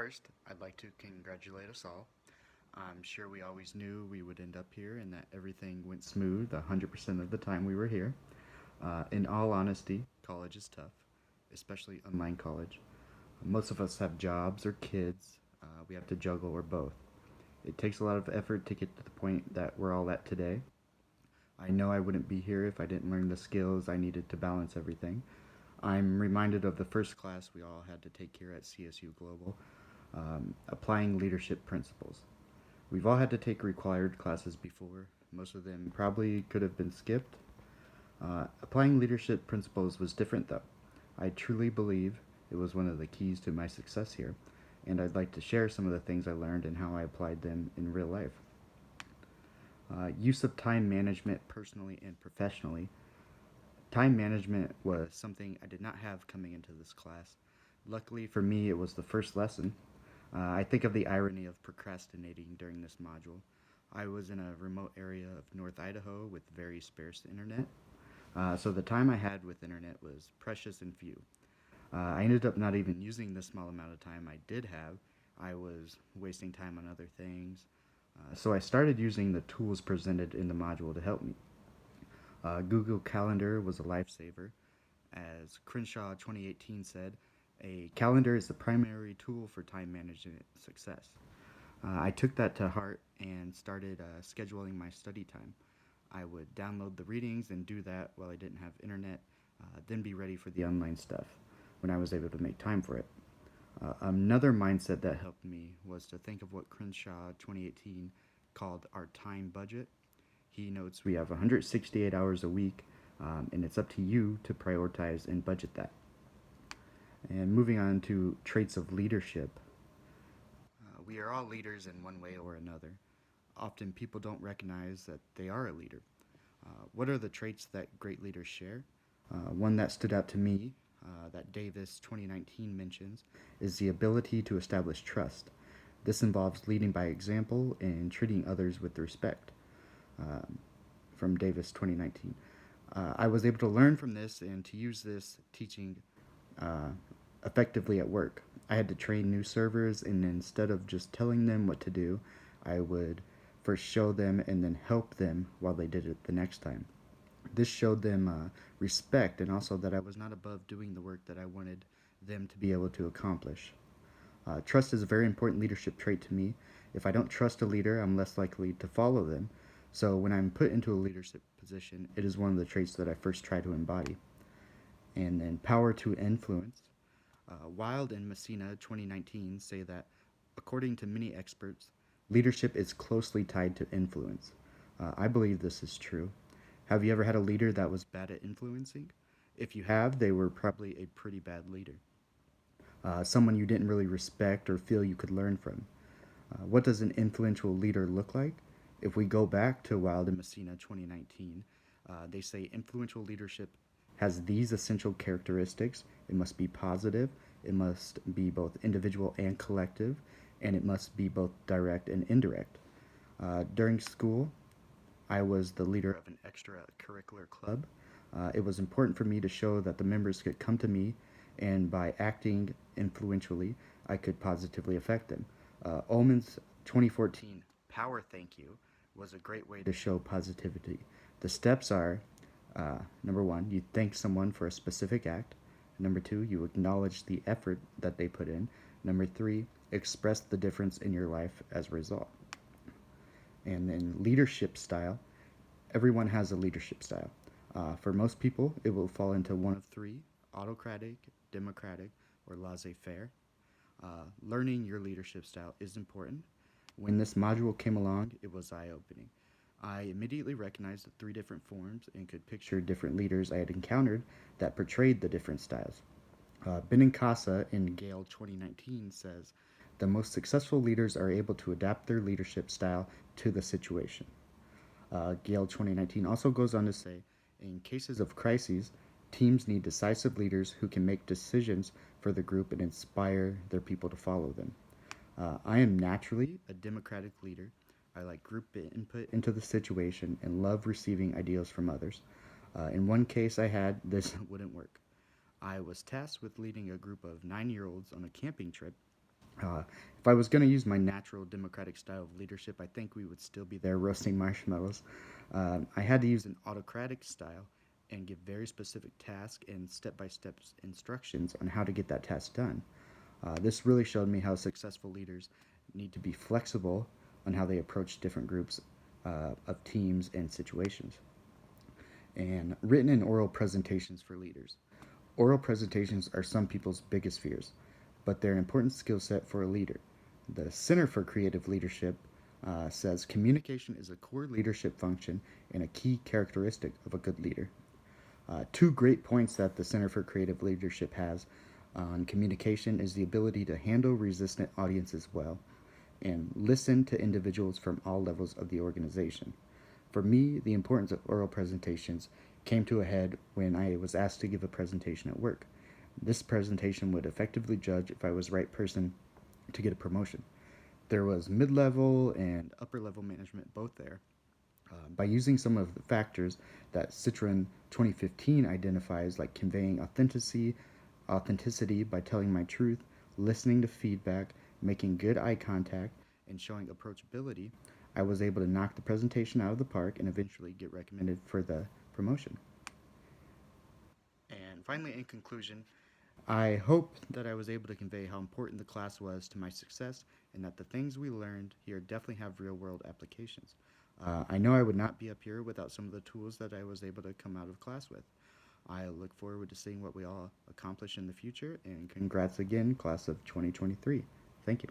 First, I'd like to congratulate us all. I'm sure we always knew we would end up here and that everything went smooth 100% of the time we were here. In all honesty, college is tough, especially online college. Most of us have jobs or kids. We have to juggle or both. It takes a lot of effort to get to the point that we're all at today. I know I wouldn't be here if I didn't learn the skills I needed to balance everything. I'm reminded of the first class we all had to take here at CSU Global, applying leadership principles. We've all had to take required classes before. Most of them probably could have been skipped. Applying leadership principles was different though. I truly believe it was one of the keys to my success here, and I'd like to share some of the things I learned and how I applied them in real life. Use of time management personally and professionally. Time management was something I did not have coming into this class. Luckily for me, it was the first lesson. I think of the irony of procrastinating during this module. I was in a remote area of North Idaho with very sparse internet, so the time I had with internet was precious and few. I ended up not even using the small amount of time I did have. I was wasting time on other things. So I started using the tools presented in the module to help me. Google Calendar was a lifesaver. As Crenshaw 2018 said, a calendar is the primary tool for time management success. I took that to heart and started scheduling my study time. I would download the readings and do that while I didn't have internet, then be ready for the online stuff when I was able to make time for it. Another mindset that helped me was to think of what Crenshaw 2018 called our time budget. He notes we have 168 hours a week, and it's up to you to prioritize and budget that. And moving on to traits of leadership, we are all leaders in one way or another. Often people don't recognize that they are a leader. What are the traits that great leaders share? One that stood out to me, that Davis 2019 mentions, is the ability to establish trust. This involves leading by example and treating others with respect. From Davis 2019. I was able to learn from this and to use this teaching uh, effectively at work. I had to train new servers, and instead of just telling them what to do, I would first show them and then help them while they did it the next time. This showed them respect and also that I was not above doing the work that I wanted them to be able to accomplish. Trust is a very important leadership trait to me. If I don't trust a leader, I'm less likely to follow them. So when I'm put into a leadership position, it is one of the traits that I first try to embody. And then power to influence. Wild and Messina 2019 say that, according to many experts, leadership is closely tied to influence. I believe this is true. Have you ever had a leader that was bad at influencing? If you have, they were probably a pretty bad leader. Someone you didn't really respect or feel you could learn from. What does an influential leader look like? If we go back to Wild and Messina 2019, they say influential leadership has these essential characteristics. It must be positive, it must be both individual and collective, and it must be both direct and indirect. During school, I was the leader of an extracurricular club. It was important for me to show that the members could come to me, and by acting influentially, I could positively affect them. Ullman's 2014 Power Thank You was a great way to show positivity. The steps are number one, you thank someone for a specific act. Number two, you acknowledge the effort that they put in. Number three, express the difference in your life as a result. And then leadership style, everyone has a leadership style. For most people, it will fall into one of three: autocratic, democratic, or laissez faire. Learning your leadership style is important. When this module came along, it was eye opening. I immediately recognized the three different forms and could picture different leaders I had encountered that portrayed the different styles. Benincasa in Gale 2019 says, the most successful leaders are able to adapt their leadership style to the situation. Gale 2019 also goes on to say, in cases of crises, teams need decisive leaders who can make decisions for the group and inspire their people to follow them. I am naturally a democratic leader. I like group input into the situation and love receiving ideas from others. In one case I had, this wouldn't work. I was tasked with leading a group of 9-year-olds on a camping trip. Uh, if I was going to use my natural democratic style of leadership, I think we would still be there roasting marshmallows. I had to use an autocratic style and give very specific tasks and step by step instructions on how to get that task done. This really showed me how successful leaders need to be flexible on how they approach different groups of teams and situations. And written and oral presentations for leaders. Oral presentations are some people's biggest fears, but they're an important skill set for a leader. The Center for Creative Leadership says communication is a core leadership function and a key characteristic of a good leader. Two great points that the Center for Creative Leadership has on communication is the ability to handle resistant audiences well and listen to individuals from all levels of the organization. For me, the importance of oral presentations came to a head when I was asked to give a presentation at work. This presentation would effectively judge if I was the right person to get a promotion. There was mid level and upper level management both there. By using some of the factors that Citroen 2015 identifies, like conveying authenticity by telling my truth, listening to feedback, making good eye contact, and showing approachability, I was able to knock the presentation out of the park and eventually get recommended for the promotion. And finally, in conclusion, I hope that I was able to convey how important the class was to my success and that the things we learned here definitely have real world applications. I know I would not be up here without some of the tools that I was able to come out of class with. I look forward to seeing what we all accomplish in the future, and congrats again, class of 2023. Thank you.